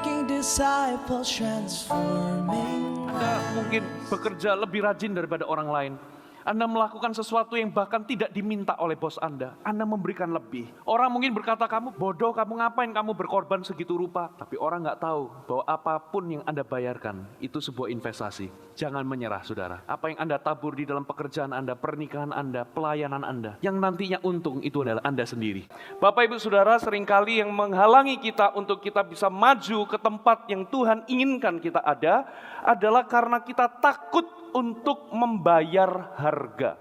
making disciples, transforming. Anda mungkin bekerja lebih rajin daripada orang lain. Anda melakukan sesuatu yang bahkan tidak diminta oleh bos Anda. Anda memberikan lebih. Orang mungkin berkata, kamu bodoh, kamu ngapain kamu berkorban segitu rupa. Tapi orang nggak tahu bahwa apapun yang Anda bayarkan, itu sebuah investasi. Jangan menyerah, saudara. Apa yang Anda tabur di dalam pekerjaan Anda, pernikahan Anda, pelayanan Anda, yang nantinya untung itu adalah Anda sendiri. Bapak Ibu Saudara, seringkali yang menghalangi kita untuk kita bisa maju ke tempat yang Tuhan inginkan kita ada, adalah karena kita takut untuk membayar harga.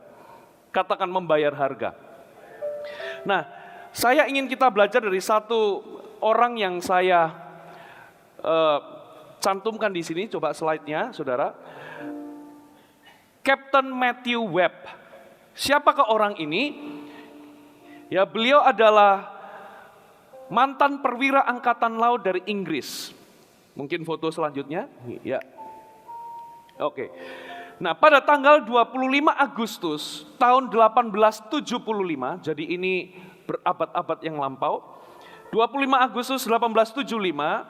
Katakan membayar harga. Nah, saya ingin kita belajar dari satu orang yang saya cantumkan di sini. Coba slide-nya, saudara. Captain Matthew Webb. Siapakah orang ini? Ya, beliau adalah mantan perwira angkatan laut dari Inggris. Mungkin foto selanjutnya. Ya. Oke. Nah, pada tanggal 25 Agustus tahun 1875, jadi ini berabad-abad yang lampau, 25 Agustus 1875,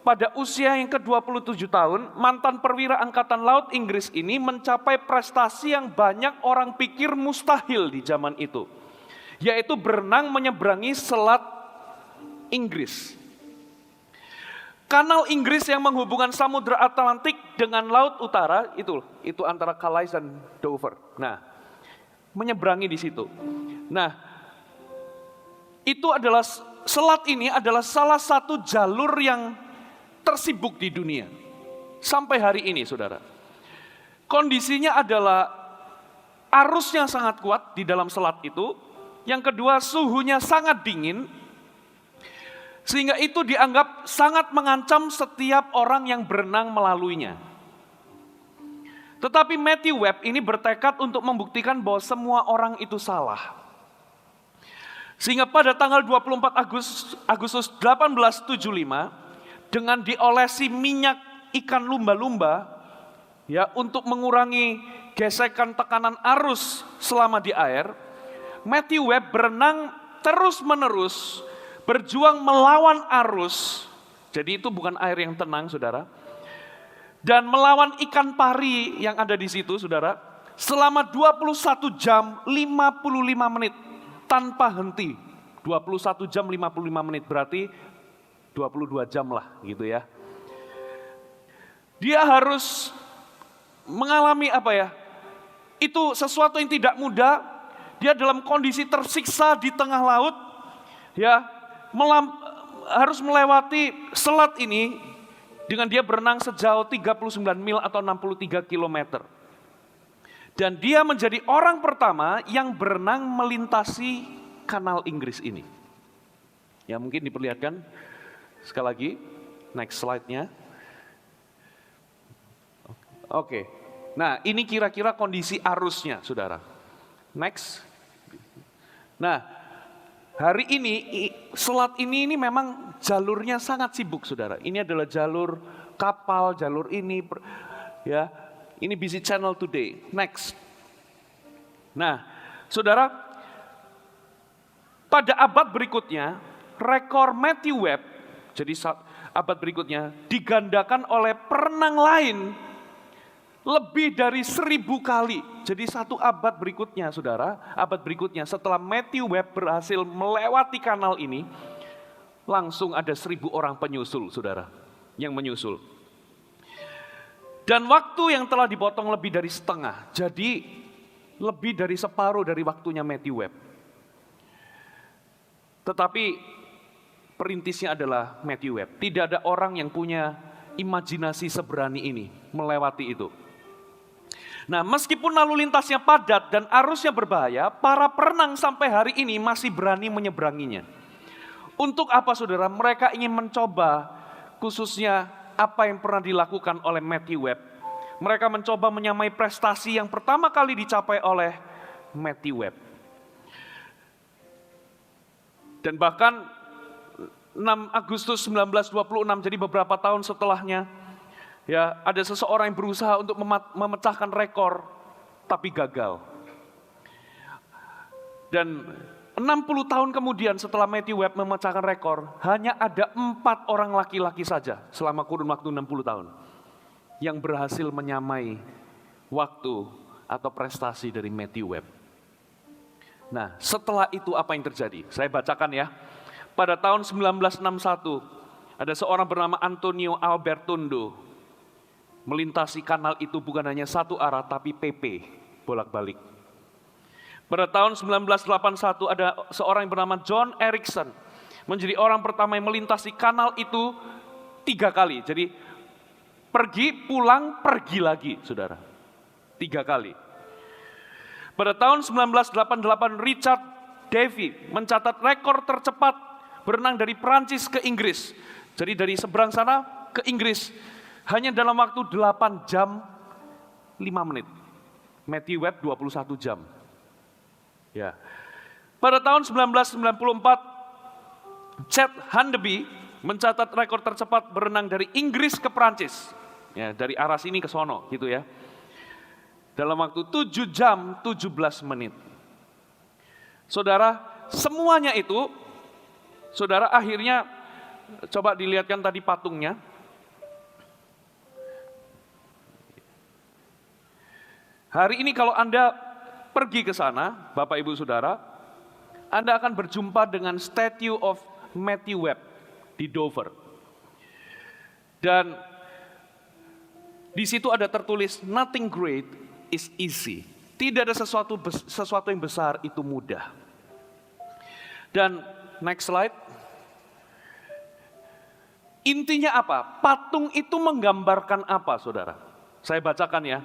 pada usia yang ke-27 tahun, mantan perwira angkatan laut Inggris ini mencapai prestasi yang banyak orang pikir mustahil di zaman itu, yaitu berenang menyeberangi Selat Inggris. Kanal Inggris yang menghubungkan Samudra Atlantik dengan Laut Utara, itu antara Calais dan Dover. Nah, menyeberangi di situ. Nah, itu adalah, selat ini adalah salah satu jalur yang tersibuk di dunia. Sampai hari ini, saudara. Kondisinya adalah arusnya sangat kuat di dalam selat itu. Yang kedua, suhunya sangat dingin. Sehingga itu dianggap sangat mengancam setiap orang yang berenang melaluinya. Tetapi Matthew Webb ini bertekad untuk membuktikan bahwa semua orang itu salah. Sehingga pada tanggal 24 Agustus 1875, dengan diolesi minyak ikan lumba-lumba, ya, untuk mengurangi gesekan tekanan arus selama di air, Matthew Webb berenang terus-menerus, berjuang melawan arus, jadi itu bukan air yang tenang, saudara. Dan melawan ikan pari yang ada di situ, saudara, selama 21 jam 55 menit tanpa henti. 21 jam 55 menit berarti 22 jam lah gitu ya. Dia harus mengalami apa ya? Itu sesuatu yang tidak mudah. Dia dalam kondisi tersiksa di tengah laut, ya. Harus melewati selat ini dengan dia berenang sejauh 39 mil atau 63 kilometer. Dan dia menjadi orang pertama yang berenang melintasi kanal Inggris ini. Ya, mungkin diperlihatkan sekali lagi, next slide-nya. Oke, nah ini kira-kira kondisi arusnya, saudara. Next. Nah, hari ini, selat ini memang jalurnya sangat sibuk, saudara. Ini adalah jalur kapal, jalur ini, ya. Ini busy channel today. Next. Nah, saudara, pada abad berikutnya, rekor Matthew Webb, jadi abad berikutnya, digandakan oleh perenang lain lebih dari 1000 kali. Jadi satu abad berikutnya, saudara, abad berikutnya setelah Matthew Webb berhasil melewati kanal ini, langsung ada 1000 orang penyusul, saudara, yang menyusul. Dan waktu yang telah dipotong lebih dari setengah, jadi lebih dari separuh dari waktunya Matthew Webb. Tetapi perintisnya adalah Matthew Webb. Tidak ada orang yang punya imajinasi seberani ini melewati itu. Nah, meskipun lalu lintasnya padat dan arusnya berbahaya, para perenang sampai hari ini masih berani menyeberanginya. Untuk apa, saudara? Mereka ingin mencoba, khususnya apa yang pernah dilakukan oleh Matthew Webb. Mereka mencoba menyamai prestasi yang pertama kali dicapai oleh Matthew Webb. Dan bahkan 6 Agustus 1926, jadi beberapa tahun setelahnya, ya, ada seseorang yang berusaha untuk memecahkan rekor, tapi gagal. Dan 60 tahun kemudian setelah Matthew Webb memecahkan rekor, hanya ada 4 orang laki-laki saja selama kurun waktu 60 tahun yang berhasil menyamai waktu atau prestasi dari Matthew Webb. Nah, setelah itu apa yang terjadi? Saya bacakan ya. Pada tahun 1961, ada seorang bernama Antonio Albertondo melintasi kanal itu bukan hanya satu arah, tapi PP, bolak-balik. Pada tahun 1981 ada seorang yang bernama John Erickson menjadi orang pertama yang melintasi kanal itu 3 kali. Jadi pergi, pulang, pergi lagi, saudara. 3 kali. Pada tahun 1988 Richard Davy mencatat rekor tercepat berenang dari Perancis ke Inggris. Jadi dari seberang sana ke Inggris hanya dalam waktu 8 jam 5 menit. Matthew Webb 21 jam. Ya. Pada tahun 1994, Chet Handeby mencatat rekor tercepat berenang dari Inggris ke Prancis. Ya, dari arah sini ke sono gitu ya. Dalam waktu 7 jam 17 menit. Saudara, semuanya itu, saudara akhirnya, coba dilihatkan tadi patungnya. Hari ini kalau Anda pergi ke sana, Bapak Ibu Saudara, Anda akan berjumpa dengan Statue of Matthew Webb di Dover. Dan di situ ada tertulis, nothing great is easy. Tidak ada sesuatu yang besar itu mudah. Dan next slide. Intinya apa? Patung itu menggambarkan apa, saudara? Saya bacakan ya.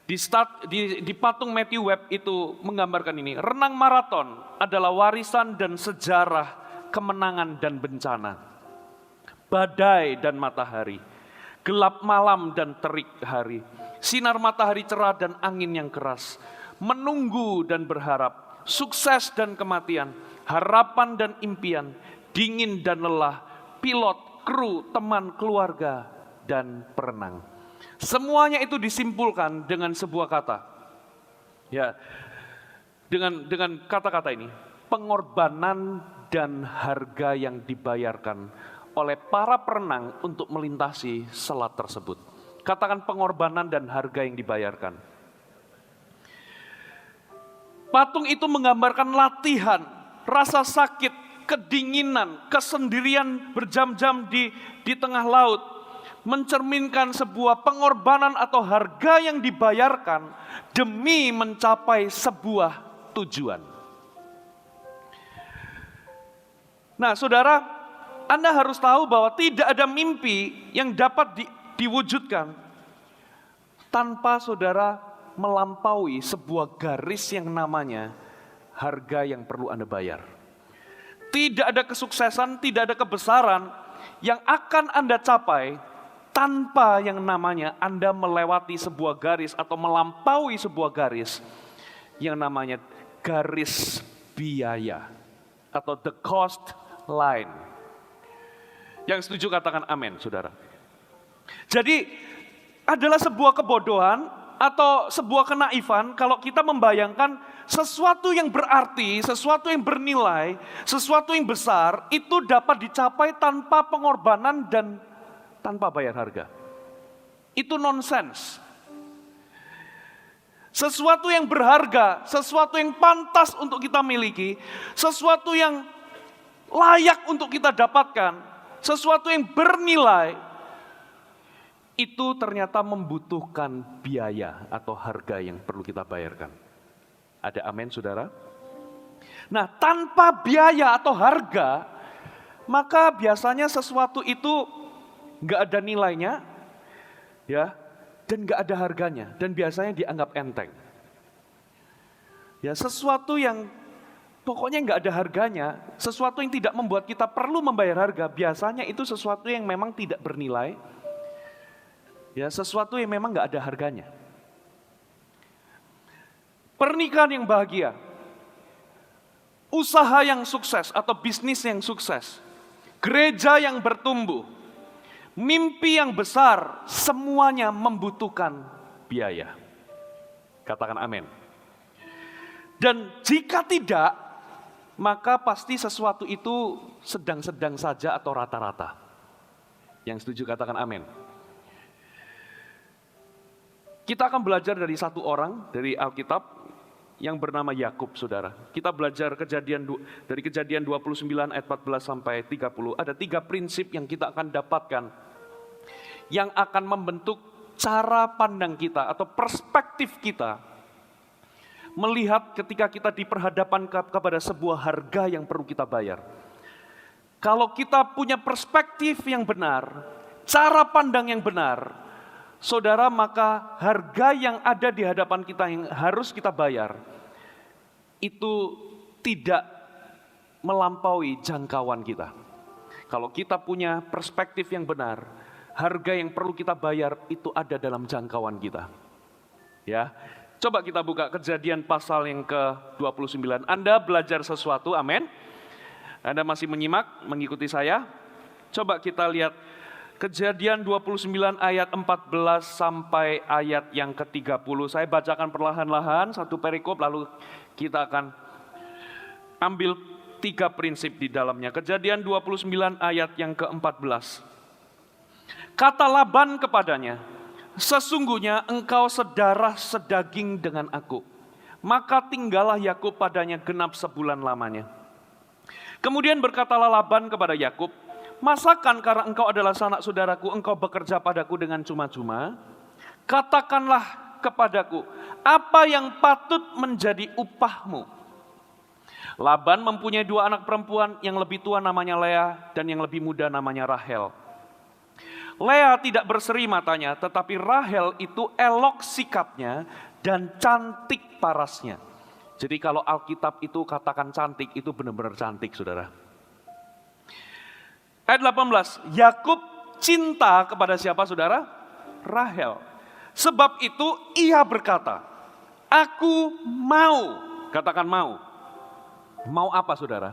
Di patung Matthew Webb itu menggambarkan ini, renang maraton adalah warisan dan sejarah kemenangan dan bencana. Badai dan matahari, gelap malam dan terik hari, sinar matahari cerah dan angin yang keras, menunggu dan berharap, sukses dan kematian, harapan dan impian, dingin dan lelah, pilot, kru, teman, keluarga, dan perenang. Semuanya itu disimpulkan dengan sebuah kata. Ya, dengan kata-kata ini, pengorbanan dan harga yang dibayarkan oleh para perenang untuk melintasi selat tersebut. Katakan pengorbanan dan harga yang dibayarkan. Patung itu menggambarkan latihan, rasa sakit, kedinginan, kesendirian berjam-jam di tengah laut, mencerminkan sebuah pengorbanan atau harga yang dibayarkan demi mencapai sebuah tujuan. Nah, saudara, Anda harus tahu bahwa tidak ada mimpi yang dapat diwujudkan tanpa saudara melampaui sebuah garis yang namanya harga yang perlu Anda bayar. Tidak ada kesuksesan, tidak ada kebesaran yang akan Anda capai tanpa yang namanya Anda melewati sebuah garis atau melampaui sebuah garis yang namanya garis biaya atau the cost line. Yang setuju katakan amin, saudara. Jadi adalah sebuah kebodohan atau sebuah kenaifan kalau kita membayangkan sesuatu yang berarti, sesuatu yang bernilai, sesuatu yang besar itu dapat dicapai tanpa pengorbanan dan tanpa bayar harga. Itu nonsens. Sesuatu yang berharga, sesuatu yang pantas untuk kita miliki, sesuatu yang layak untuk kita dapatkan, sesuatu yang bernilai, itu ternyata membutuhkan biaya atau harga yang perlu kita bayarkan. Ada amin, saudara? Nah, tanpa biaya atau harga, maka biasanya sesuatu itu nggak ada nilainya, ya, dan nggak ada harganya, dan biasanya dianggap enteng. Ya, sesuatu yang pokoknya nggak ada harganya, sesuatu yang tidak membuat kita perlu membayar harga, biasanya itu sesuatu yang memang tidak bernilai, ya, sesuatu yang memang nggak ada harganya. Pernikahan yang bahagia, usaha yang sukses atau bisnis yang sukses, gereja yang bertumbuh, mimpi yang besar, semuanya membutuhkan biaya. Katakan amin. Dan jika tidak, maka pasti sesuatu itu sedang-sedang saja atau rata-rata. Yang setuju katakan amin. Kita akan belajar dari satu orang dari Alkitab yang bernama Yakub, saudara. Kita belajar dari kejadian 29 ayat 14 sampai 30. Ada 3 prinsip yang kita akan dapatkan yang akan membentuk cara pandang kita atau perspektif kita melihat ketika kita diperhadapkan kepada sebuah harga yang perlu kita bayar. Kalau kita punya perspektif yang benar, cara pandang yang benar, saudara, maka harga yang ada di hadapan kita yang harus kita bayar, itu tidak melampaui jangkauan kita. Kalau kita punya perspektif yang benar, harga yang perlu kita bayar itu ada dalam jangkauan kita. Ya, coba kita buka Kejadian pasal yang ke-29. Anda belajar sesuatu, amin. Anda masih menyimak, mengikuti saya. Coba kita lihat Kejadian 29 ayat 14 sampai ayat yang ke-30. Saya bacakan perlahan-lahan satu perikop, lalu kita akan ambil 3 prinsip di dalamnya. Kejadian 29 ayat yang ke-14. Kata Laban kepadanya, sesungguhnya engkau sedarah sedaging dengan aku. Maka tinggallah Yakub padanya genap sebulan lamanya. Kemudian berkatalah Laban kepada Yakub, masakan karena engkau adalah sanak saudaraku, engkau bekerja padaku dengan cuma-cuma? Katakanlah kepadaku, apa yang patut menjadi upahmu? Laban mempunyai 2 anak perempuan, yang lebih tua namanya Lea dan yang lebih muda namanya Rahel. Lea tidak berseri matanya, tetapi Rahel itu elok sikapnya dan cantik parasnya. Jadi kalau Alkitab itu katakan cantik, itu benar-benar cantik, saudara. Ayat 18, Yakub cinta kepada siapa, saudara? Rahel. Sebab itu ia berkata, aku mau, katakan mau. Mau apa, saudara?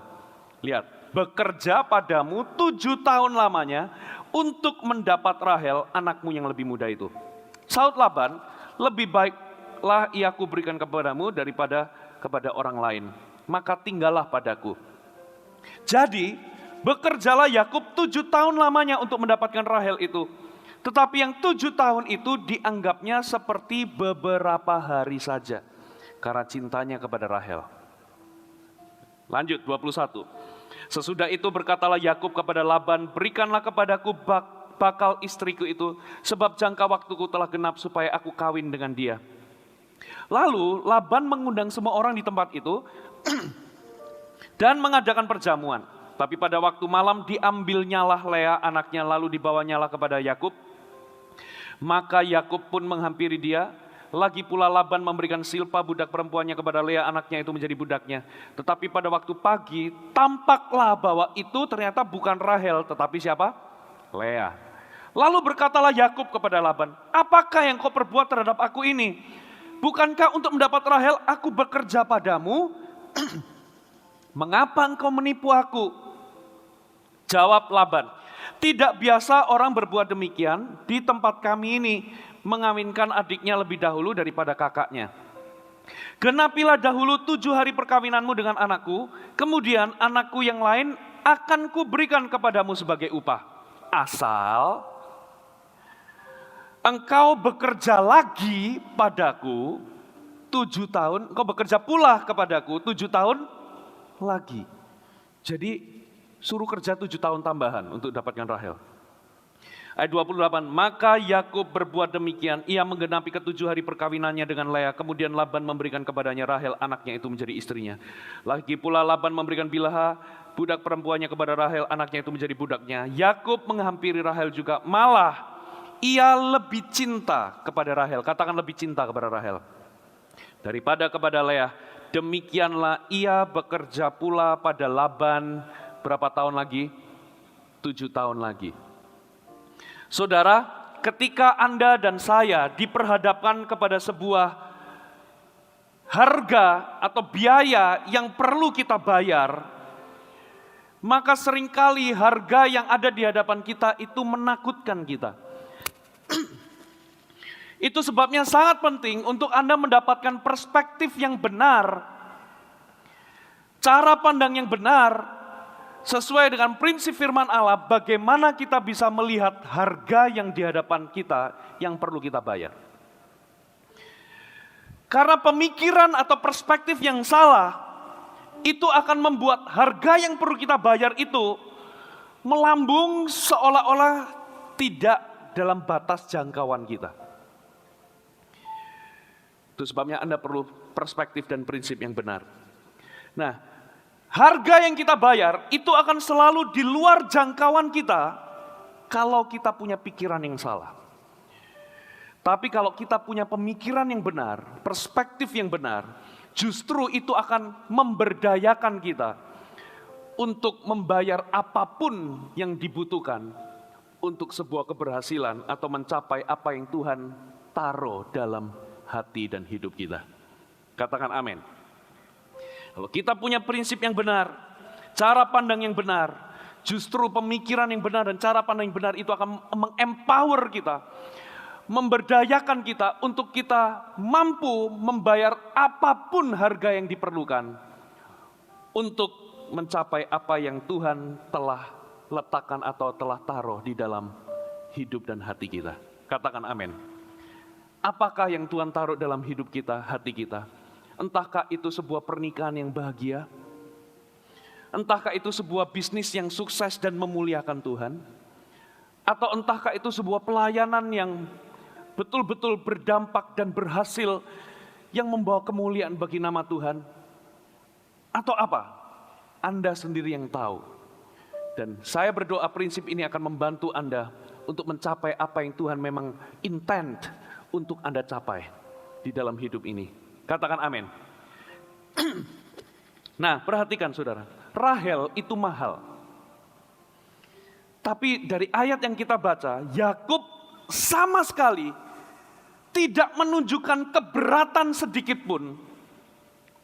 Lihat, bekerja padamu 7 tahun lamanya untuk mendapat Rahel, anakmu yang lebih muda itu. Saud Laban, lebih baiklah ia kuberikan kepadamu daripada kepada orang lain. Maka tinggallah padaku. Jadi, bekerjalah Yakub 7 tahun lamanya untuk mendapatkan Rahel itu. Tetapi yang 7 tahun itu dianggapnya seperti beberapa hari saja. Karena cintanya kepada Rahel. Lanjut, 21. Sesudah itu berkatalah Yakub kepada Laban, berikanlah kepadaku bakal istriku itu, sebab jangka waktuku telah genap supaya aku kawin dengan dia. Lalu Laban mengundang semua orang di tempat itu dan mengadakan perjamuan. Tapi pada waktu malam diambilnyalah Lea anaknya, lalu dibawanyalah kepada Yakub. Maka Yakub pun menghampiri dia. Lagi pula Laban memberikan Silpa budak perempuannya kepada Lea anaknya itu menjadi budaknya. Tetapi pada waktu pagi tampaklah bahwa itu ternyata bukan Rahel, tetapi siapa? Lea. Lalu berkatalah Yakub kepada Laban, apakah yang kau perbuat terhadap aku ini? Bukankah untuk mendapat Rahel aku bekerja padamu? Mengapa engkau menipu aku? Jawab Laban, tidak biasa orang berbuat demikian di tempat kami ini, mengawinkan adiknya lebih dahulu daripada kakaknya. Genapilah dahulu 7 hari perkawinanmu dengan anakku, kemudian anakku yang lain akan kuberikan kepadamu sebagai upah. Asal engkau bekerja lagi padaku 7 tahun, engkau bekerja pula kepadaku 7 tahun lagi. Jadi suruh kerja 7 tahun tambahan untuk dapatkan Rahel. Ayat 28, maka Yakub berbuat demikian, ia menggenapi ke-7 hari perkawinannya dengan Lea, kemudian Laban memberikan kepadanya Rahel, anaknya itu menjadi istrinya. Lagi pula Laban memberikan Bilha, budak perempuannya kepada Rahel, anaknya itu menjadi budaknya. Yakub menghampiri Rahel juga, malah ia lebih cinta kepada Rahel, katakan lebih cinta kepada Rahel, daripada kepada Lea. Demikianlah ia bekerja pula pada Laban, berapa tahun lagi? 7 tahun lagi. Saudara, ketika Anda dan saya diperhadapkan kepada sebuah harga atau biaya yang perlu kita bayar, maka seringkali harga yang ada di hadapan kita itu menakutkan kita. Itu sebabnya sangat penting untuk Anda mendapatkan perspektif yang benar Cara pandang yang benar sesuai dengan prinsip firman Allah, bagaimana kita bisa melihat harga yang di hadapan kita yang perlu kita bayar. Karena pemikiran atau perspektif yang salah, itu akan membuat harga yang perlu kita bayar itu melambung seolah-olah tidak dalam batas jangkauan kita. Itu sebabnya Anda perlu perspektif dan prinsip yang benar. Nah, harga yang kita bayar itu akan selalu di luar jangkauan kita kalau kita punya pikiran yang salah. Tapi kalau kita punya pemikiran yang benar, perspektif yang benar, justru itu akan memberdayakan kita untuk membayar apapun yang dibutuhkan untuk sebuah keberhasilan atau mencapai apa yang Tuhan taruh dalam hati dan hidup kita. Katakan amin. Kalau kita punya prinsip yang benar, cara pandang yang benar, justru pemikiran yang benar dan cara pandang yang benar itu akan mengempower kita, memberdayakan kita untuk kita mampu membayar apapun harga yang diperlukan untuk mencapai apa yang Tuhan telah letakkan atau telah taruh di dalam hidup dan hati kita. Katakan amin. Apakah yang Tuhan taruh dalam hidup kita, hati kita? Entahkah itu sebuah pernikahan yang bahagia? Entahkah itu sebuah bisnis yang sukses dan memuliakan Tuhan? Atau entahkah itu sebuah pelayanan yang betul-betul berdampak dan berhasil yang membawa kemuliaan bagi nama Tuhan? Atau apa? Anda sendiri yang tahu. Dan saya berdoa prinsip ini akan membantu Anda untuk mencapai apa yang Tuhan memang intend untuk Anda capai di dalam hidup ini. Katakan amin. Nah, perhatikan saudara, Rahel itu mahal. Tapi dari ayat yang kita baca, Yakub sama sekali tidak menunjukkan keberatan sedikit pun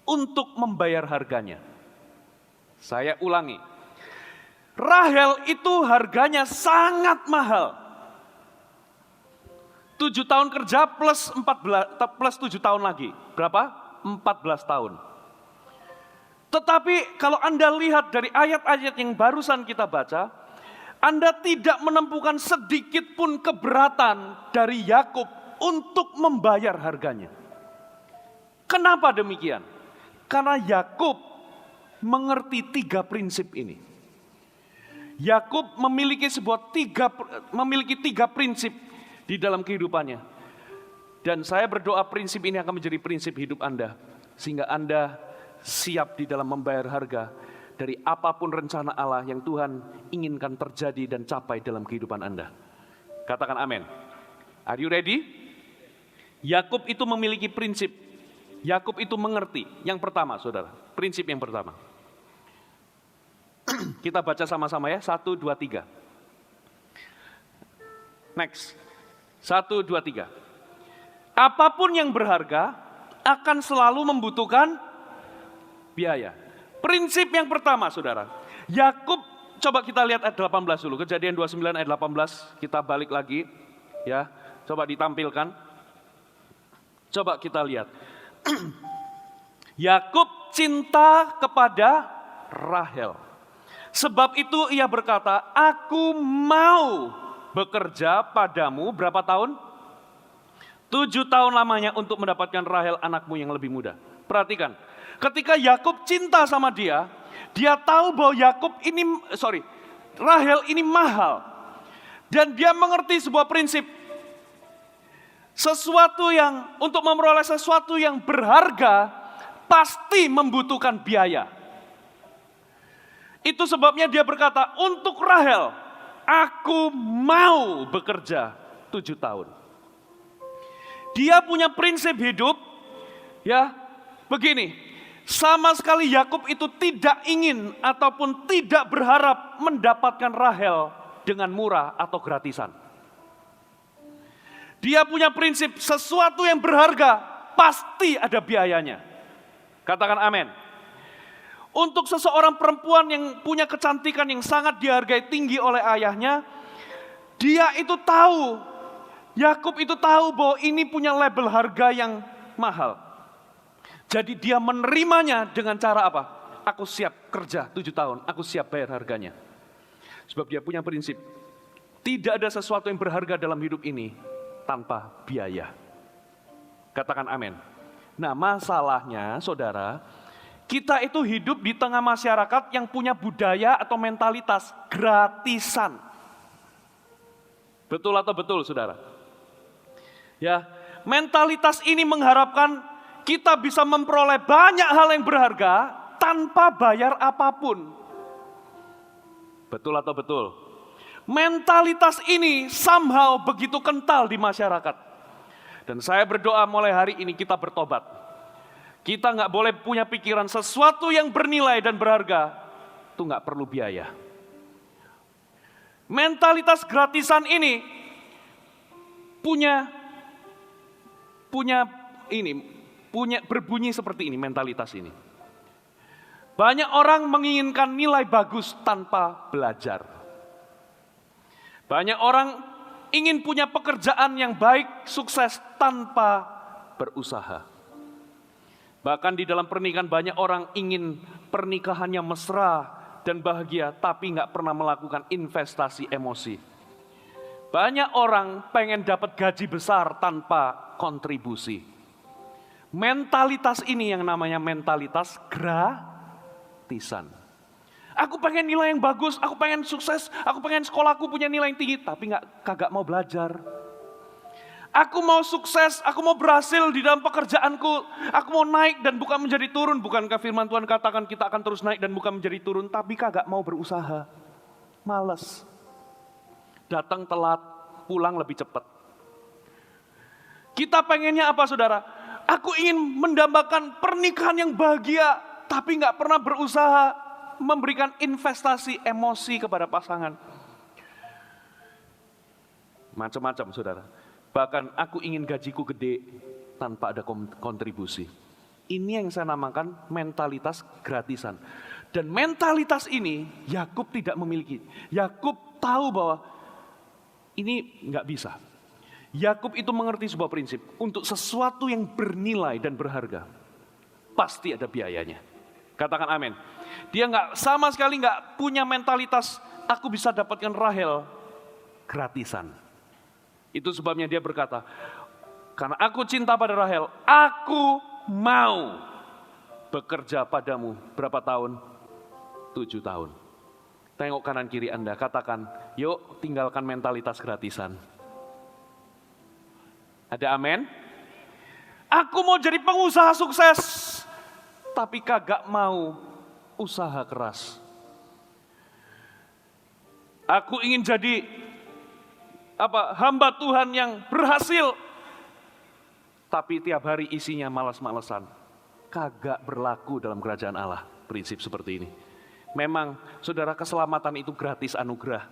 untuk membayar harganya. Saya ulangi, Rahel itu harganya sangat mahal. 7 tahun kerja plus 7 tahun lagi. Berapa? 14 tahun. Tetapi kalau Anda lihat dari ayat-ayat yang barusan kita baca, Anda tidak menemukan sedikit pun keberatan dari Yakub untuk membayar harganya. Kenapa demikian? Karena Yakub mengerti 3 prinsip ini. Yakub memiliki tiga prinsip di dalam kehidupannya. Dan saya berdoa prinsip ini akan menjadi prinsip hidup Anda. Sehingga Anda siap di dalam membayar harga dari apapun rencana Allah yang Tuhan inginkan terjadi dan capai dalam kehidupan Anda. Katakan amin. Are you ready? Yakub itu memiliki prinsip. Yakub itu mengerti. Yang pertama saudara, prinsip yang pertama. Kita baca sama-sama ya, 1, 2, 3. Next. 1, 2, 3. Apapun yang berharga akan selalu membutuhkan biaya. Prinsip yang pertama saudara. Yakub, coba kita lihat ayat 18 dulu. Kejadian 29 ayat 18. Kita balik lagi. Ya, coba ditampilkan. Coba kita lihat. Yakub cinta kepada Rahel. Sebab itu ia berkata, aku mau bekerja padamu berapa tahun? 7 tahun lamanya untuk mendapatkan Rahel anakmu yang lebih muda. Perhatikan, ketika Yakub cinta sama dia tahu bahwa Rahel ini mahal. Dan dia mengerti sebuah prinsip. Untuk memperoleh sesuatu yang berharga, pasti membutuhkan biaya. Itu sebabnya dia berkata, untuk Rahel, aku mau bekerja 7 tahun. Dia punya prinsip hidup, ya, begini. Sama sekali Yakub itu tidak ingin ataupun tidak berharap mendapatkan Rahel dengan murah atau gratisan. Dia punya prinsip sesuatu yang berharga pasti ada biayanya. Katakan amin. Untuk seseorang perempuan yang punya kecantikan yang sangat dihargai tinggi oleh ayahnya, dia itu tahu, Yakub itu tahu bahwa ini punya label harga yang mahal. Jadi dia menerimanya dengan cara apa? aku siap kerja 7 tahun, aku siap bayar harganya. Sebab dia punya prinsip, tidak ada sesuatu yang berharga dalam hidup ini tanpa biaya. Katakan amin. Nah, masalahnya saudara, kita itu hidup di tengah masyarakat yang punya budaya atau mentalitas gratisan. Betul atau betul, saudara? Ya, mentalitas ini mengharapkan kita bisa memperoleh banyak hal yang berharga tanpa bayar apapun. Betul atau betul? Mentalitas ini somehow begitu kental di masyarakat. Dan saya berdoa mulai hari ini kita bertobat. Kita nggak boleh punya pikiran sesuatu yang bernilai dan berharga, itu nggak perlu biaya. Mentalitas gratisan ini punya berbunyi seperti ini mentalitas ini. Banyak orang menginginkan nilai bagus tanpa belajar. Banyak orang ingin punya pekerjaan yang baik, sukses tanpa berusaha. Bahkan di dalam pernikahan banyak orang ingin pernikahannya mesra dan bahagia, tapi nggak pernah melakukan investasi emosi. Banyak orang pengen dapat gaji besar tanpa kontribusi. Mentalitas ini yang namanya mentalitas gratisan. Aku pengen nilai yang bagus, aku pengen sukses, aku pengen sekolahku punya nilai yang tinggi, tapi kagak mau belajar. Aku mau sukses, aku mau berhasil di dalam pekerjaanku, aku mau naik dan bukan menjadi turun. Bukankah firman Tuhan katakan kita akan terus naik dan bukan menjadi turun, tapi kagak mau berusaha. Males. Datang telat, pulang lebih cepat. Kita pengennya apa, saudara? Aku ingin mendambakan pernikahan yang bahagia, tapi nggak pernah berusaha memberikan investasi emosi kepada pasangan. Macam-macam, saudara. Bahkan aku ingin gajiku gede tanpa ada kontribusi. Ini yang saya namakan mentalitas gratisan. Dan mentalitas ini Yakub tidak memiliki. Yakub tahu bahwa ini nggak bisa. Yakub itu mengerti sebuah prinsip. Untuk sesuatu yang bernilai dan berharga, pasti ada biayanya. Katakan amin. Dia sama sekali nggak punya mentalitas, aku bisa dapatkan Rahel gratisan. Itu sebabnya dia berkata, karena aku cinta pada Rahel, aku mau bekerja padamu berapa tahun? 7 tahun. Tengok kanan kiri Anda, katakan, yuk tinggalkan mentalitas gratisan. Ada amin? Aku mau jadi pengusaha sukses, tapi kagak mau usaha keras. Aku ingin jadi hamba Tuhan yang berhasil, tapi tiap hari isinya malas-malesan. Kagak berlaku dalam kerajaan Allah prinsip seperti ini. Memang saudara, keselamatan itu gratis anugerah.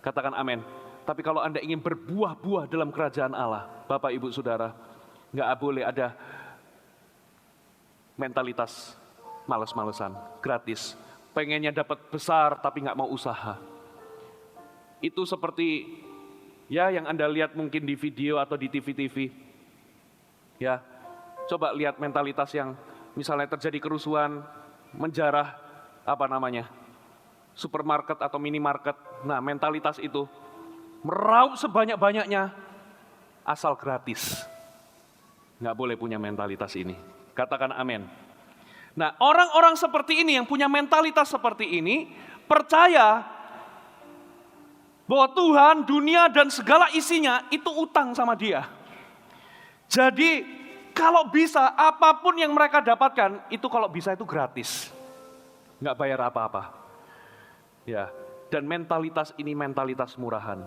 Katakan amin. Tapi kalau Anda ingin berbuah-buah dalam kerajaan Allah, Bapak Ibu Saudara, nggak boleh ada mentalitas malas-malesan, gratis. Pengennya dapat besar tapi nggak mau usaha. Itu seperti ya yang Anda lihat mungkin di video atau di TV-TV. Ya, coba lihat mentalitas yang misalnya terjadi kerusuhan, menjarah supermarket atau minimarket. Nah, mentalitas itu meraup sebanyak-banyaknya asal gratis. Nggak boleh punya mentalitas ini. Katakan amin. Nah, orang-orang seperti ini yang punya mentalitas seperti ini percaya bahwa Tuhan, dunia dan segala isinya itu utang sama dia. Jadi kalau bisa apapun yang mereka dapatkan itu kalau bisa itu gratis. Nggak bayar apa-apa. Ya, dan mentalitas ini mentalitas murahan.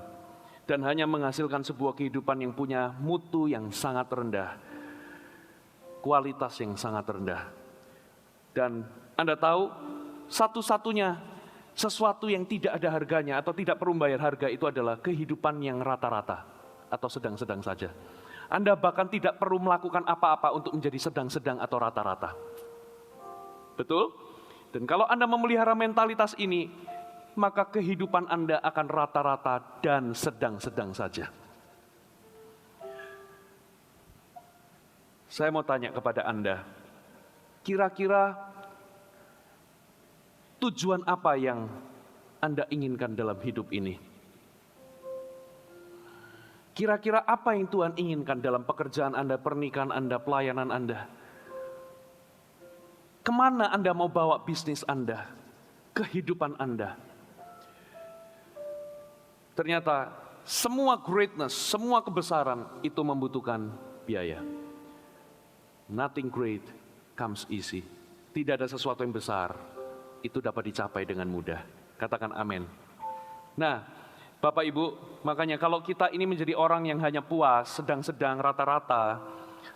Dan hanya menghasilkan sebuah kehidupan yang punya mutu yang sangat rendah. Kualitas yang sangat rendah. Dan Anda tahu, satu-satunya sesuatu yang tidak ada harganya atau tidak perlu bayar harga itu adalah kehidupan yang rata-rata atau sedang-sedang saja. Anda bahkan tidak perlu melakukan apa-apa untuk menjadi sedang-sedang atau rata-rata. Betul? Dan kalau Anda memelihara mentalitas ini, maka kehidupan Anda akan rata-rata dan sedang-sedang saja. Saya mau tanya kepada Anda, kira-kira Tujuan apa yang Anda inginkan dalam hidup ini? Kira-kira apa yang Tuhan inginkan dalam pekerjaan Anda, pernikahan Anda, pelayanan Anda? Kemana Anda mau bawa bisnis Anda, kehidupan Anda? Ternyata semua greatness, semua kebesaran itu membutuhkan biaya. Nothing great comes easy. Tidak ada sesuatu yang besar, itu dapat dicapai dengan mudah. Katakan amin. Nah, Bapak Ibu, makanya kalau kita ini menjadi orang yang hanya puas, sedang-sedang, rata-rata,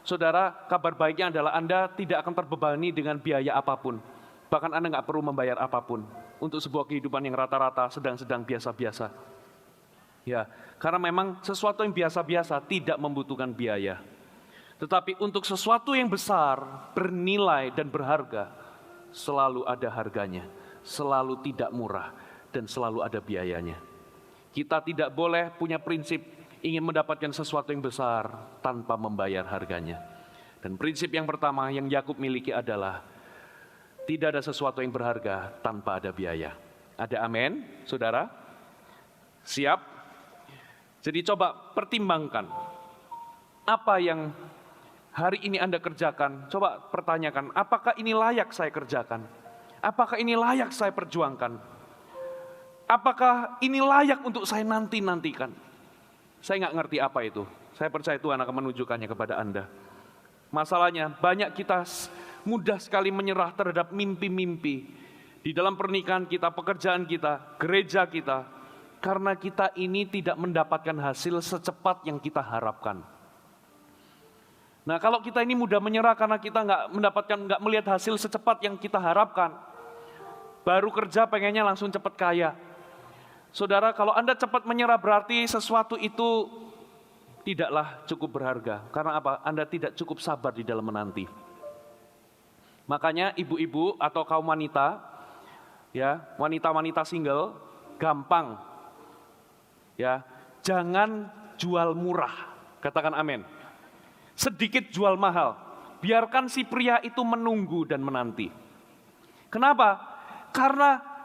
saudara, kabar baiknya adalah Anda tidak akan terbebani dengan biaya apapun. Bahkan Anda nggak perlu membayar apapun untuk sebuah kehidupan yang rata-rata, sedang-sedang, biasa-biasa. Ya, karena memang sesuatu yang biasa-biasa tidak membutuhkan biaya. Tetapi untuk sesuatu yang besar, bernilai dan berharga, selalu ada harganya, selalu tidak murah, dan selalu ada biayanya. Kita tidak boleh punya prinsip ingin mendapatkan sesuatu yang besar tanpa membayar harganya. Dan prinsip yang pertama yang Yakub miliki adalah tidak ada sesuatu yang berharga tanpa ada biaya. Ada amin, saudara? Siap? Jadi coba pertimbangkan apa yang hari ini Anda kerjakan. Coba pertanyakan, apakah ini layak saya kerjakan? Apakah ini layak saya perjuangkan? Apakah ini layak untuk saya nantikan? Saya nggak ngerti apa itu. Saya percaya Tuhan akan menunjukkannya kepada Anda. Masalahnya banyak kita mudah sekali menyerah terhadap mimpi-mimpi di dalam pernikahan kita, pekerjaan kita, gereja kita, karena kita ini tidak mendapatkan hasil secepat yang kita harapkan. Nah, kalau kita ini mudah menyerah karena kita nggak melihat hasil secepat yang kita harapkan, baru kerja pengennya langsung cepat kaya. Saudara, kalau Anda cepat menyerah berarti sesuatu itu tidaklah cukup berharga. Karena apa? Anda tidak cukup sabar di dalam menanti. Makanya ibu-ibu atau kaum wanita, ya, wanita-wanita single, gampang, ya, jangan jual murah. Katakan amin. Sedikit jual mahal. Biarkan si pria itu menunggu dan menanti. Kenapa? Karena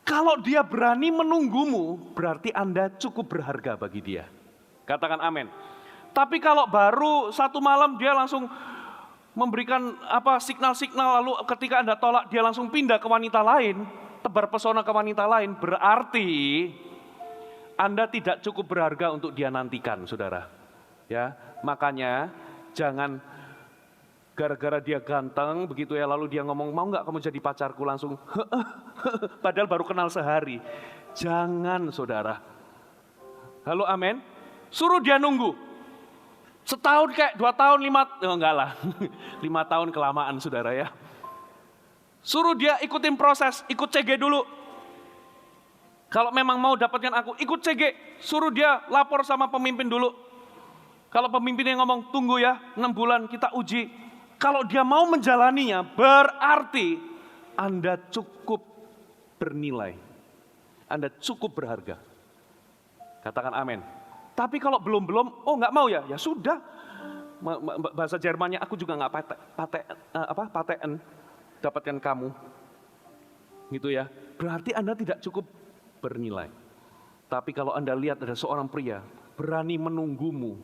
kalau dia berani menunggumu, berarti Anda cukup berharga bagi dia. Katakan amin. Tapi kalau baru satu malam dia langsung memberikan signal-signal, lalu ketika Anda tolak dia langsung pindah ke wanita lain, tebar pesona ke wanita lain, berarti Anda tidak cukup berharga untuk dia nantikan, saudara. Ya, makanya jangan gara-gara dia ganteng begitu ya, lalu dia ngomong, mau nggak kamu jadi pacarku, langsung padahal baru kenal sehari. Jangan, saudara. Halo, amin. Suruh dia nunggu. Setahun kayak 2 tahun, 5, enggak lah. 5 tahun kelamaan, saudara ya. Suruh dia ikutin proses, ikut CG dulu. Kalau memang mau dapatkan aku, ikut CG. Suruh dia lapor sama pemimpin dulu. Kalau pemimpinnya ngomong, tunggu ya, 6 bulan kita uji. Kalau dia mau menjalaninya, berarti Anda cukup bernilai. Anda cukup berharga. Katakan amin. Tapi kalau belum, oh nggak mau ya, ya sudah. Bahasa Jermannya, aku juga nggak paten dapatkan kamu. Gitu ya. Berarti Anda tidak cukup bernilai. Tapi kalau Anda lihat ada seorang pria berani menunggumu,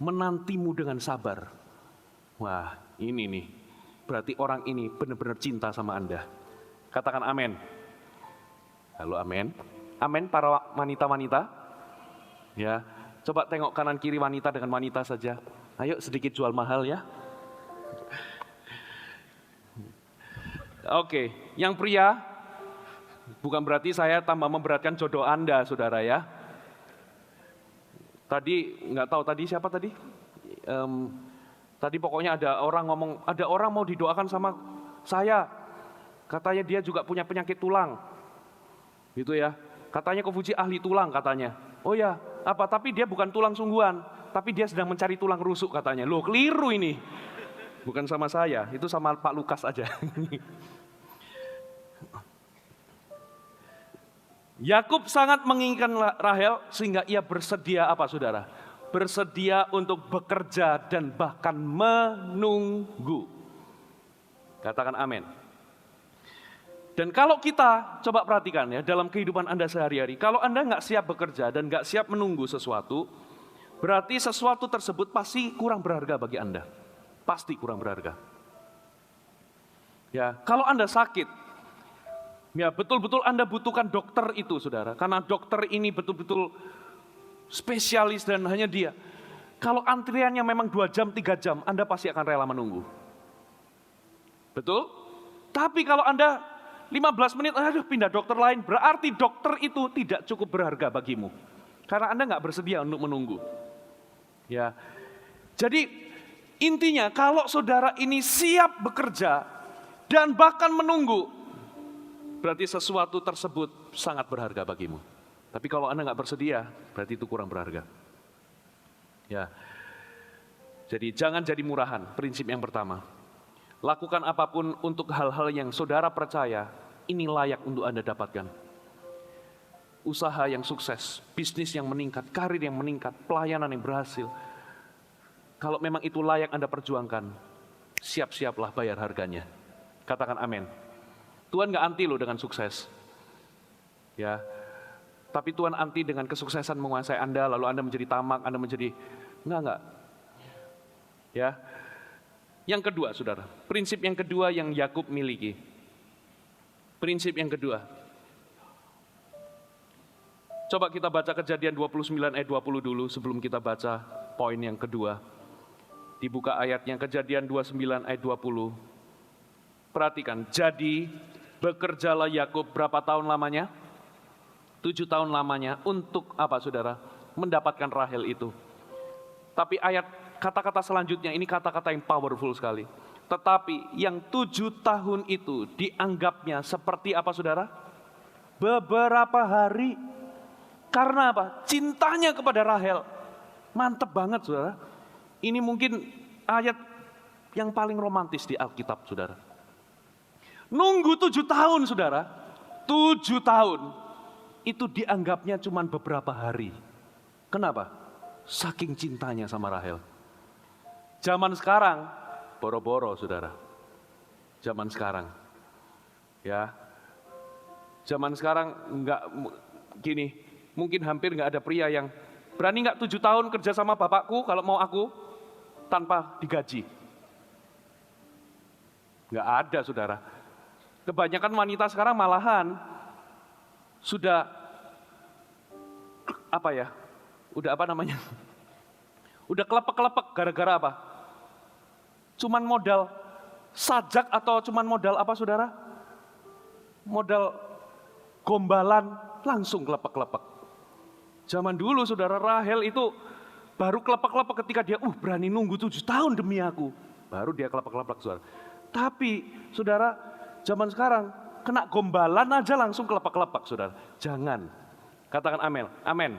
menantimu dengan sabar. Wah, ini nih. Berarti orang ini benar-benar cinta sama Anda. Katakan amin. Halo, amin. Amin para wanita-wanita. Ya, coba tengok kanan kiri wanita dengan wanita saja. Ayo sedikit jual mahal ya. Oke, yang pria, bukan berarti saya tambah memberatkan jodoh Anda, saudara ya. Tadi, nggak tahu tadi siapa tadi? Tadi pokoknya ada orang ngomong, ada orang mau didoakan sama saya. Katanya dia juga punya penyakit tulang. Gitu ya. Katanya Kofuji ahli tulang katanya. Oh ya, apa? Tapi dia bukan tulang sungguhan. Tapi dia sedang mencari tulang rusuk katanya. Loh, keliru ini. Bukan sama saya, itu sama Pak Lukas aja. Yakub sangat menginginkan Rahel sehingga ia bersedia apa, saudara? Bersedia untuk bekerja dan bahkan menunggu. Katakan amin. Dan kalau kita, coba perhatikan ya, dalam kehidupan Anda sehari-hari, kalau Anda nggak siap bekerja dan nggak siap menunggu sesuatu, berarti sesuatu tersebut pasti kurang berharga bagi Anda. Pasti kurang berharga. Ya, kalau Anda sakit, ya betul-betul Anda butuhkan dokter itu, saudara. Karena dokter ini betul-betul spesialis dan hanya dia. Kalau antriannya memang 2 jam, 3 jam, Anda pasti akan rela menunggu. Betul? Tapi kalau Anda 15 menit, aduh pindah dokter lain, berarti dokter itu tidak cukup berharga bagimu. Karena Anda nggak bersedia untuk menunggu. Ya, jadi intinya kalau saudara ini siap bekerja dan bahkan menunggu, berarti sesuatu tersebut sangat berharga bagimu. Tapi kalau Anda nggak bersedia, berarti itu kurang berharga. Ya, jadi jangan jadi murahan, prinsip yang pertama. Lakukan apapun untuk hal-hal yang saudara percaya, ini layak untuk Anda dapatkan. Usaha yang sukses, bisnis yang meningkat, karir yang meningkat, pelayanan yang berhasil. Kalau memang itu layak Anda perjuangkan, siap-siaplah bayar harganya. Katakan amin. Tuhan gak anti loh dengan sukses. Ya, tapi Tuhan anti dengan kesuksesan menguasai Anda, lalu Anda menjadi tamak, Anda menjadi, enggak. Ya. Yang kedua, saudara, prinsip yang kedua yang Yakub miliki. Prinsip yang kedua. Coba kita baca Kejadian 29 ayat 20 dulu sebelum kita baca poin yang kedua. Dibuka ayatnya Kejadian 29 ayat 20. Perhatikan, jadi bekerjalah Yakub berapa tahun lamanya? 7 tahun lamanya untuk apa, saudara? Mendapatkan Rahel itu. Tapi kata-kata selanjutnya ini kata-kata yang powerful sekali. Tetapi yang 7 tahun itu dianggapnya seperti apa, saudara? Beberapa hari. Karena apa? Cintanya kepada Rahel. Mantep banget, saudara. Ini mungkin ayat yang paling romantis di Alkitab, saudara. Nunggu 7 tahun, saudara. 7 tahun. Itu dianggapnya cuma beberapa hari. Kenapa? Saking cintanya sama Rahel. Zaman sekarang, boro-boro, saudara. Zaman sekarang. Ya. Zaman sekarang enggak gini, mungkin hampir enggak ada pria yang berani enggak 7 tahun kerja sama bapakku kalau mau aku tanpa digaji. Enggak ada, saudara. Kebanyakan wanita sekarang malahan sudah apa ya? Udah apa namanya? Udah kelepek-kelepek gara-gara apa? Cuman modal sajak atau cuman modal apa, saudara? Modal gombalan langsung kelepek-kelepek. Zaman dulu, saudara, Rahel itu baru kelepek-kelepek ketika dia berani nunggu 7 tahun demi aku. Baru dia kelepek-kelepek, saudara. Tapi, saudara, zaman sekarang kena gombalan aja langsung kelepek-kelepek, saudara. Jangan. Katakan amin. Amin.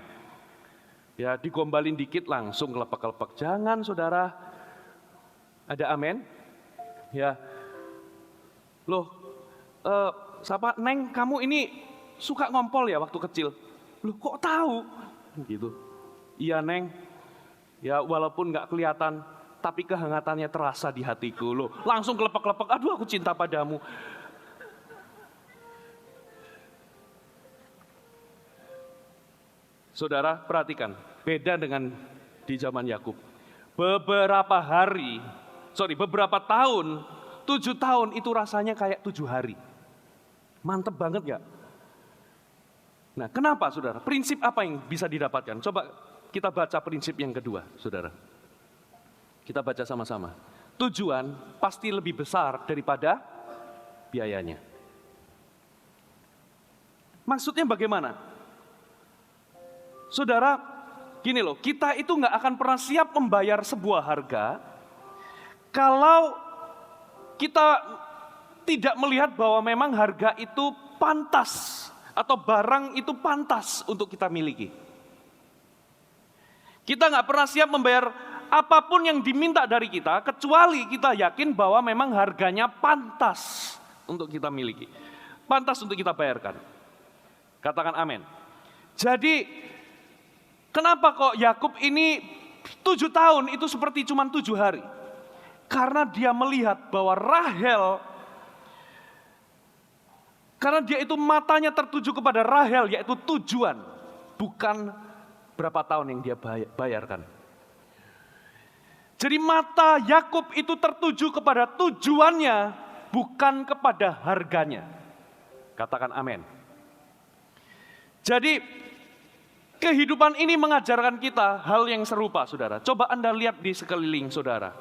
Ya, digombalin dikit langsung kelepek-kelepek. Jangan, saudara. Ada amin? Ya. Loh, siapa? Neng, kamu ini suka ngompol ya waktu kecil? Loh, kok tahu? Gitu. Iya, Neng. Ya, walaupun nggak kelihatan, tapi kehangatannya terasa di hatiku. Loh, langsung kelepek-kelepek. Aduh, aku cinta padamu. Saudara, perhatikan, beda dengan di zaman Yakub. Beberapa tahun, 7 tahun itu rasanya kayak 7 hari. Mantep banget gak? Nah, kenapa, saudara? Prinsip apa yang bisa didapatkan? Coba kita baca prinsip yang kedua, saudara. Kita baca sama-sama. Tujuan pasti lebih besar daripada biayanya. Maksudnya bagaimana? Saudara, gini loh, kita itu nggak akan pernah siap membayar sebuah harga kalau kita tidak melihat bahwa memang harga itu pantas atau barang itu pantas untuk kita miliki. Kita nggak pernah siap membayar apapun yang diminta dari kita kecuali kita yakin bahwa memang harganya pantas untuk kita miliki, pantas untuk kita bayarkan. Katakan amin. Jadi kenapa kok Yakub ini 7 tahun itu seperti cuma 7 hari? Karena dia melihat bahwa Rahel Karena dia itu matanya tertuju kepada Rahel, yaitu tujuan, bukan berapa tahun yang dia bayarkan. Jadi mata Yakub itu tertuju kepada tujuannya, bukan kepada harganya. Katakan amin. Jadi kehidupan ini mengajarkan kita hal yang serupa, saudara. Coba Anda lihat di sekeliling saudara.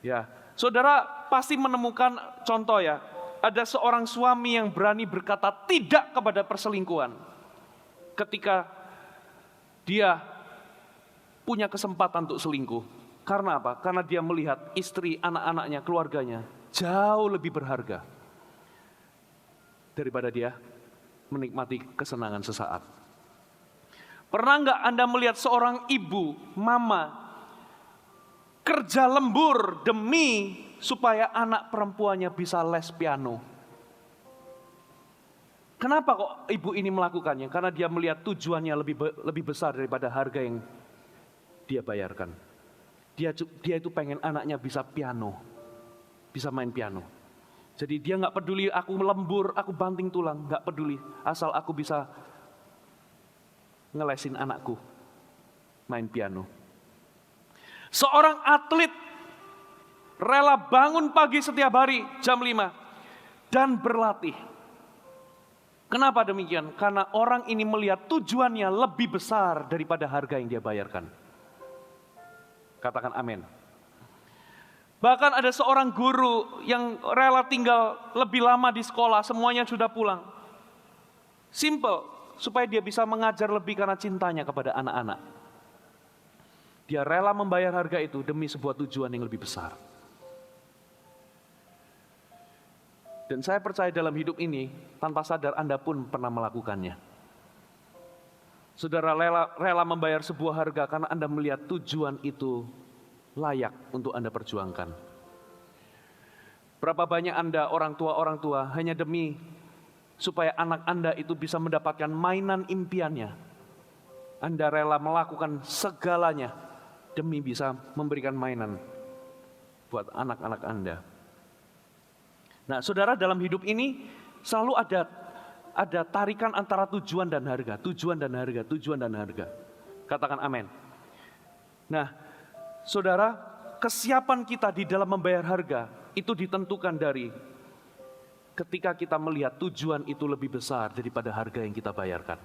Ya, saudara pasti menemukan contoh ya. Ada seorang suami yang berani berkata tidak kepada perselingkuhan ketika dia punya kesempatan untuk selingkuh. Karena apa? Karena dia melihat istri, anak-anaknya, keluarganya jauh lebih berharga daripada dia menikmati kesenangan sesaat. Pernah nggak Anda melihat seorang ibu, mama, kerja lembur demi supaya anak perempuannya bisa les piano? Kenapa kok ibu ini melakukannya? Karena dia melihat tujuannya lebih besar daripada harga yang dia bayarkan. Dia itu pengen anaknya bisa piano, bisa main piano. Jadi dia nggak peduli aku lembur, aku banting tulang, nggak peduli, asal aku bisa ngelesin anakku main piano. Seorang atlet rela bangun pagi setiap hari jam 5 dan berlatih. Kenapa demikian? Karena orang ini melihat tujuannya lebih besar daripada harga yang dia bayarkan. Katakan amin. Bahkan ada seorang guru yang rela tinggal lebih lama di sekolah, semuanya sudah pulang. Simple, supaya dia bisa mengajar lebih karena cintanya kepada anak-anak. Dia rela membayar harga itu demi sebuah tujuan yang lebih besar. Dan saya percaya dalam hidup ini, tanpa sadar Anda pun pernah melakukannya. Saudara rela membayar sebuah harga karena Anda melihat tujuan itu layak untuk Anda perjuangkan. Berapa banyak Anda orang tua hanya demi supaya anak Anda itu bisa mendapatkan mainan impiannya. Anda rela melakukan segalanya demi bisa memberikan mainan buat anak-anak Anda. Nah, saudara, dalam hidup ini selalu ada tarikan antara tujuan dan harga, tujuan dan harga, tujuan dan harga. Katakan amin. Nah, saudara, kesiapan kita di dalam membayar harga itu ditentukan dari ketika kita melihat tujuan itu lebih besar daripada harga yang kita bayarkan.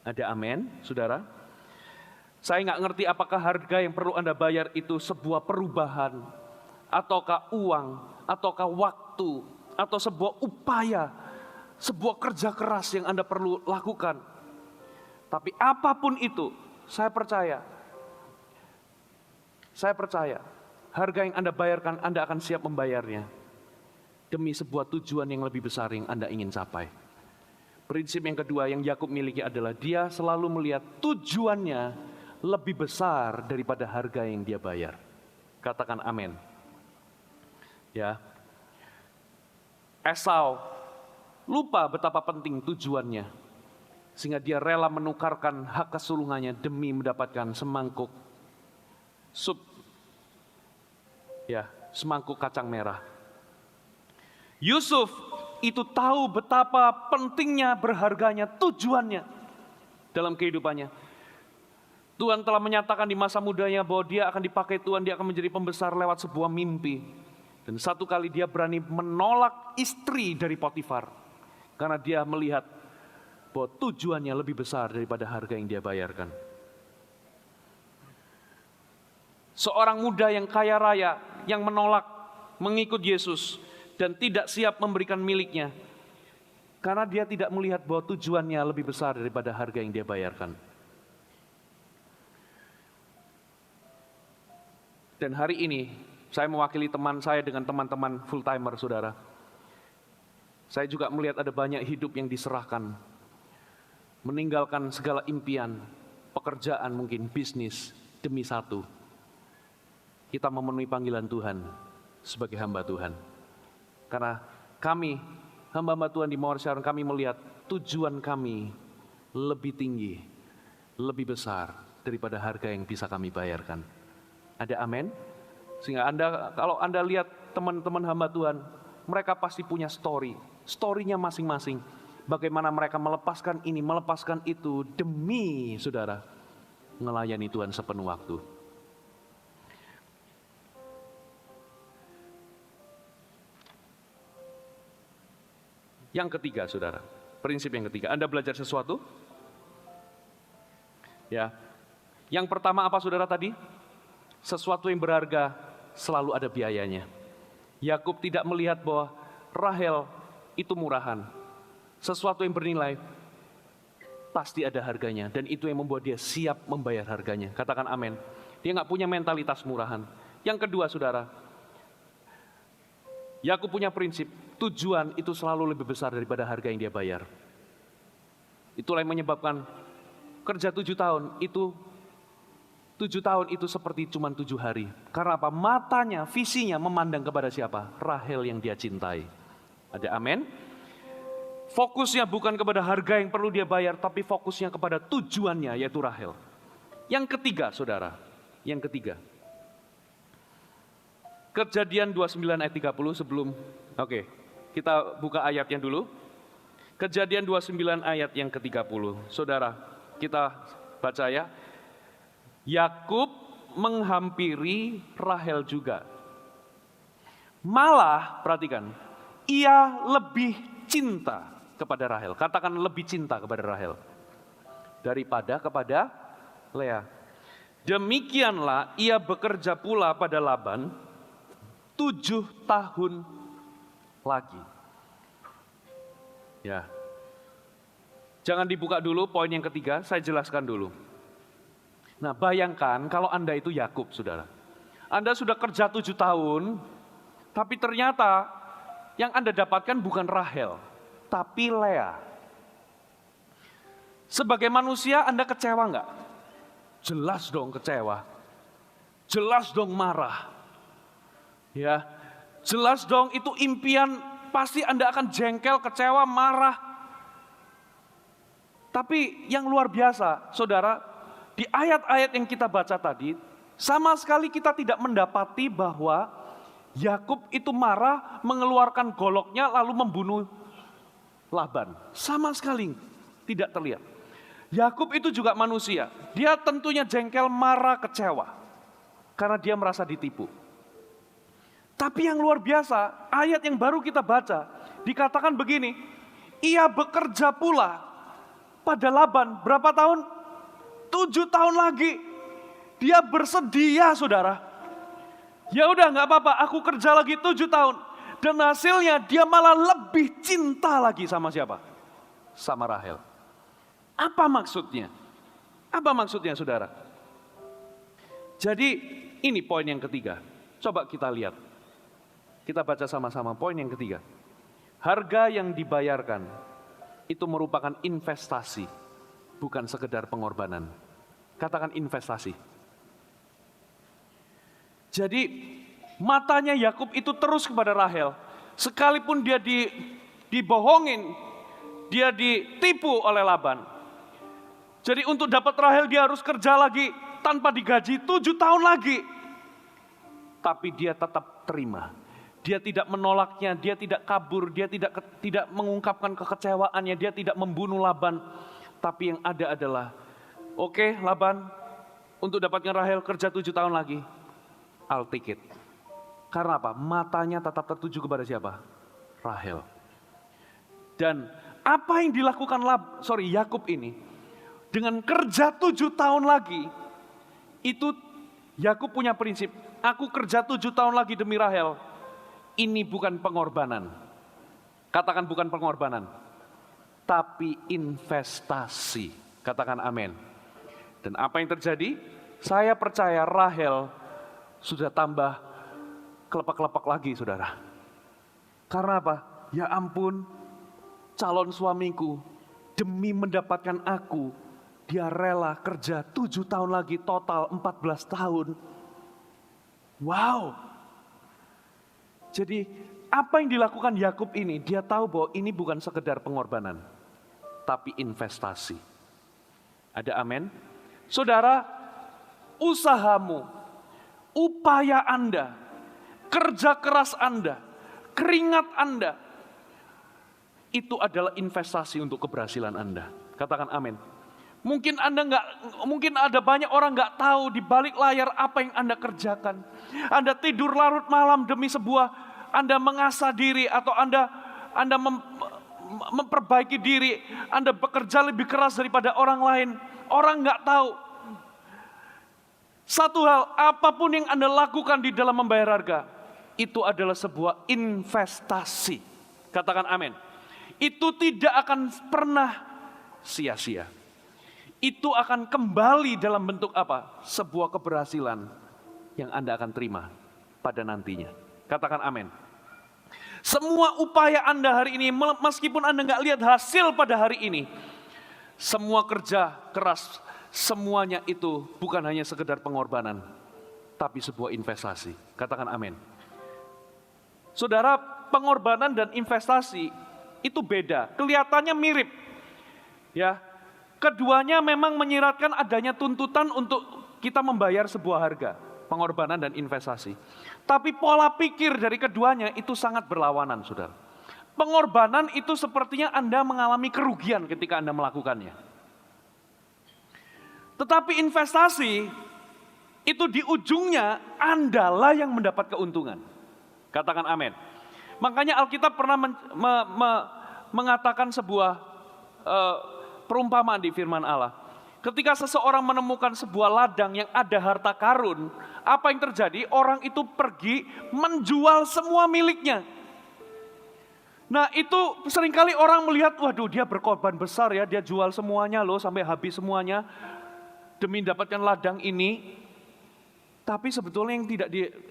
Ada amin, saudara? Saya nggak ngerti apakah harga yang perlu Anda bayar itu sebuah perubahan, ataukah uang, ataukah waktu, atau sebuah upaya, sebuah kerja keras yang Anda perlu lakukan. Tapi apapun itu, saya percaya, harga yang Anda bayarkan, Anda akan siap membayarnya demi sebuah tujuan yang lebih besar yang Anda ingin capai. Prinsip yang kedua yang Yakub miliki adalah dia selalu melihat tujuannya lebih besar daripada harga yang dia bayar. Katakan amin. Ya, Esau lupa betapa penting tujuannya, sehingga dia rela menukarkan hak kesulungannya demi mendapatkan semangkuk sup, ya, semangkuk kacang merah. Yusuf itu tahu betapa pentingnya, berharganya tujuannya dalam kehidupannya. Tuhan telah menyatakan di masa mudanya bahwa dia akan dipakai Tuhan, dia akan menjadi pembesar lewat sebuah mimpi. Dan satu kali dia berani menolak istri dari Potifar karena dia melihat bahwa tujuannya lebih besar daripada harga yang dia bayarkan. Seorang muda yang kaya raya yang menolak mengikut Yesus dan tidak siap memberikan miliknya karena dia tidak melihat bahwa tujuannya lebih besar daripada harga yang dia bayarkan. Dan hari ini saya mewakili teman saya dengan teman-teman full timer, saudara. Saya juga melihat ada banyak hidup yang diserahkan, meninggalkan segala impian, pekerjaan mungkin, bisnis, demi satu. Kita memenuhi panggilan Tuhan sebagai hamba Tuhan. Karena kami, hamba-hamba Tuhan di Mawar Sharon, kami melihat tujuan kami lebih tinggi, lebih besar daripada harga yang bisa kami bayarkan. Ada amin? Sehingga kalau Anda lihat teman-teman hamba Tuhan, mereka pasti punya story story-nya masing-masing. Bagaimana mereka melepaskan ini, melepaskan itu demi saudara melayani Tuhan sepenuh waktu. Yang ketiga saudara, prinsip yang ketiga, Anda belajar sesuatu? Ya. Yang pertama apa saudara tadi? Sesuatu yang berharga selalu ada biayanya. Yakub tidak melihat bahwa Rahel itu murahan. Sesuatu yang bernilai pasti ada harganya, dan itu yang membuat dia siap membayar harganya. Katakan amin. Dia nggak punya mentalitas murahan. Yang kedua saudara, Yakub punya prinsip, tujuan itu selalu lebih besar daripada harga yang dia bayar. Itulah yang menyebabkan kerja 7 tahun itu 7 tahun itu seperti cuma 7 hari. Karena apa? Matanya, visinya memandang kepada siapa? Rahel yang dia cintai. Ada amin? Fokusnya bukan kepada harga yang perlu dia bayar, tapi fokusnya kepada tujuannya, yaitu Rahel. Yang ketiga, saudara. Yang ketiga. Kejadian 29 ayat 30 sebelum, oke, kita buka ayatnya dulu. Kejadian 29 ayat yang ke-30. Saudara, kita baca ya. Yakub menghampiri Rahel juga. Malah, perhatikan, ia lebih cinta kepada Rahel. Katakan lebih cinta kepada Rahel daripada kepada Lea. Demikianlah ia bekerja pula pada Laban 7 tahun lagi. Ya. Jangan dibuka dulu poin yang ketiga, saya jelaskan dulu. Nah, bayangkan kalau Anda itu Yakub, saudara. Anda sudah kerja 7 tahun, tapi ternyata yang Anda dapatkan bukan Rahel, tapi Lea. Sebagai manusia Anda kecewa enggak? Jelas dong kecewa. Jelas dong marah. Ya, jelas dong itu impian, pasti Anda akan jengkel, kecewa, marah. Tapi yang luar biasa, saudara, di ayat-ayat yang kita baca tadi, sama sekali kita tidak mendapati bahwa Yakub itu marah, mengeluarkan goloknya lalu membunuh Laban. Sama sekali tidak terlihat. Yakub itu juga manusia. Dia tentunya jengkel, marah, kecewa. Karena dia merasa ditipu. Tapi yang luar biasa, ayat yang baru kita baca, dikatakan begini, ia bekerja pula pada Laban, berapa tahun? 7 tahun lagi. Dia bersedia, saudara. Ya udah nggak apa-apa, aku kerja lagi 7 tahun. Dan hasilnya dia malah lebih cinta lagi sama siapa? Sama Rahel. Apa maksudnya? Apa maksudnya, saudara? Jadi ini poin yang ketiga. Coba kita lihat. Kita baca sama-sama poin yang ketiga. Harga yang dibayarkan itu merupakan investasi, bukan sekedar pengorbanan. Katakan investasi. Jadi matanya Yakub itu terus kepada Rahel. Sekalipun dia dibohongin, dia ditipu oleh Laban. Jadi untuk dapat Rahel dia harus kerja lagi tanpa digaji 7 tahun lagi. Tapi dia tetap terima. Dia tidak menolaknya, dia tidak kabur, dia tidak mengungkapkan kekecewaannya, dia tidak membunuh Laban. Tapi yang ada adalah, oke, Laban, untuk dapatkan Rahel kerja 7 tahun lagi. I'll take it. Karena apa? Matanya tetap tertuju kepada siapa? Rahel. Dan apa yang dilakukan Yakub ini, dengan kerja 7 tahun lagi, itu Yakub punya prinsip, aku kerja 7 tahun lagi demi Rahel. Ini bukan pengorbanan. Katakan bukan pengorbanan, tapi investasi. Katakan amin. Dan apa yang terjadi? Saya percaya Rahel sudah tambah kelepak-kelepak lagi, saudara. Karena apa? Ya ampun, calon suamiku demi mendapatkan aku, dia rela kerja 7 tahun lagi, total 14 tahun. Wow. Jadi apa yang dilakukan Yakub ini, dia tahu bahwa ini bukan sekedar pengorbanan, tapi investasi. Ada amin? Saudara, usahamu, upaya Anda, kerja keras Anda, keringat Anda, itu adalah investasi untuk keberhasilan Anda. Katakan amin. Mungkin ada banyak orang nggak tahu di balik layar apa yang Anda kerjakan. Anda tidur larut malam demi sebuah, Anda mengasah diri atau Anda memperbaiki diri, Anda bekerja lebih keras daripada orang lain. Orang nggak tahu. Satu hal, apapun yang Anda lakukan di dalam membayar harga, itu adalah sebuah investasi. Katakan amin. Itu tidak akan pernah sia-sia. Itu akan kembali dalam bentuk apa? Sebuah keberhasilan yang Anda akan terima pada nantinya. Katakan amin. Semua upaya Anda hari ini, meskipun Anda nggak lihat hasil pada hari ini, semua kerja keras, semuanya itu bukan hanya sekedar pengorbanan, tapi sebuah investasi. Katakan amin. Saudara, pengorbanan dan investasi itu beda. Kelihatannya mirip. Ya, keduanya memang menyiratkan adanya tuntutan untuk kita membayar sebuah harga, pengorbanan dan investasi. Tapi pola pikir dari keduanya itu sangat berlawanan, saudara. Pengorbanan itu sepertinya Anda mengalami kerugian ketika Anda melakukannya. Tetapi investasi itu di ujungnya Anda lah yang mendapat keuntungan. Katakan amin. Makanya Alkitab pernah mengatakan sebuah perumpamaan di firman Allah. Ketika seseorang menemukan sebuah ladang yang ada harta karun, apa yang terjadi? Orang itu pergi menjual semua miliknya. Nah itu seringkali orang melihat, waduh dia berkorban besar ya, dia jual semuanya loh sampai habis semuanya demi mendapatkan ladang ini. Tapi sebetulnya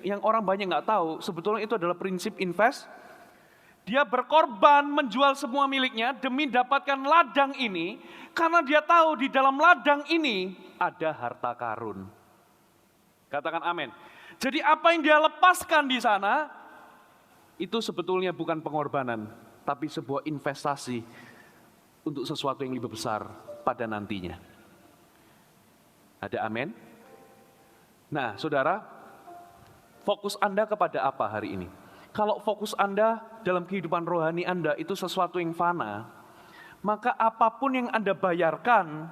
yang orang banyak nggak tahu, sebetulnya itu adalah prinsip invest. Dia berkorban menjual semua miliknya demi dapatkan ladang ini, karena dia tahu di dalam ladang ini ada harta karun. Katakan amin. Jadi apa yang dia lepaskan di sana, itu sebetulnya bukan pengorbanan, tapi sebuah investasi untuk sesuatu yang lebih besar pada nantinya. Ada amin? Nah, saudara, fokus Anda kepada apa hari ini? Kalau fokus Anda dalam kehidupan rohani Anda itu sesuatu yang fana, maka apapun yang Anda bayarkan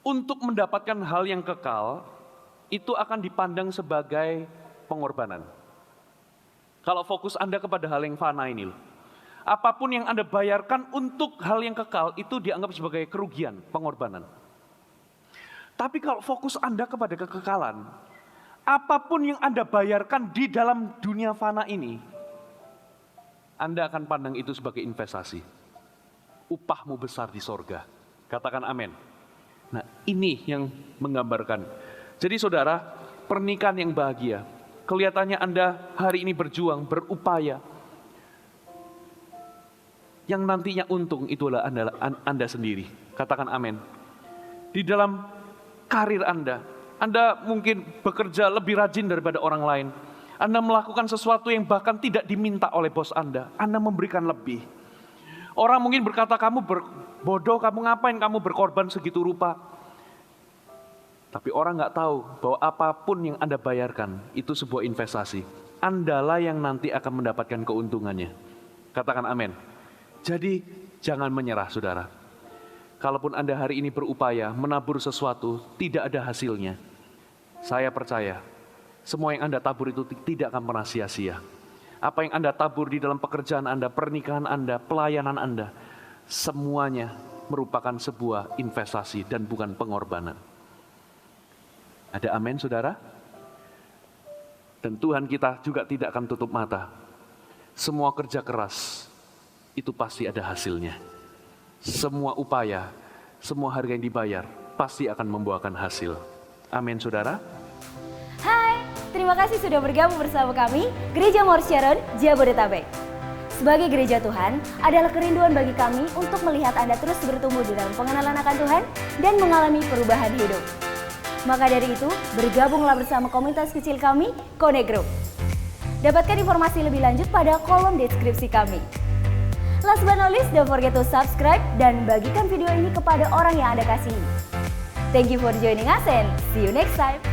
untuk mendapatkan hal yang kekal, itu akan dipandang sebagai pengorbanan. Kalau fokus Anda kepada hal yang fana ini, apapun yang Anda bayarkan untuk hal yang kekal, itu dianggap sebagai kerugian, pengorbanan. Tapi kalau fokus Anda kepada kekekalan, apapun yang Anda bayarkan di dalam dunia fana ini, Anda akan pandang itu sebagai investasi. Upahmu besar di sorga. Katakan amin. Nah ini yang menggambarkan. Jadi saudara, pernikahan yang bahagia, kelihatannya Anda hari ini berjuang, berupaya. Yang nantinya untung itulah Anda sendiri. Katakan amin. Di dalam karir Anda mungkin bekerja lebih rajin daripada orang lain. Anda melakukan sesuatu yang bahkan tidak diminta oleh bos Anda memberikan lebih. Orang mungkin berkata, kamu bodoh, kamu ngapain kamu berkorban segitu rupa. Tapi orang nggak tahu bahwa apapun yang Anda bayarkan, itu sebuah investasi. Andalah yang nanti akan mendapatkan keuntungannya. Katakan amin. Jadi jangan menyerah saudara. Kalaupun Anda hari ini berupaya menabur sesuatu, tidak ada hasilnya. Saya percaya, semua yang Anda tabur itu tidak akan pernah sia-sia. Apa yang Anda tabur di dalam pekerjaan Anda, pernikahan Anda, pelayanan Anda, semuanya merupakan sebuah investasi dan bukan pengorbanan. Ada amin saudara? Dan Tuhan kita juga tidak akan tutup mata. Semua kerja keras, itu pasti ada hasilnya. Semua upaya, semua harga yang dibayar, pasti akan membuahkan hasil. Amin saudara. Hai, terima kasih sudah bergabung bersama kami, Gereja Mount Sharon, Jabodetabek. Sebagai gereja Tuhan, adalah kerinduan bagi kami untuk melihat Anda terus bertumbuh di dalam pengenalan akan Tuhan dan mengalami perubahan hidup. Maka dari itu, bergabunglah bersama komunitas kecil kami, Connect Group. Dapatkan informasi lebih lanjut pada kolom deskripsi kami. Last but not least, don't forget to subscribe dan bagikan video ini kepada orang yang Anda kasihi. Thank you for joining us and see you next time.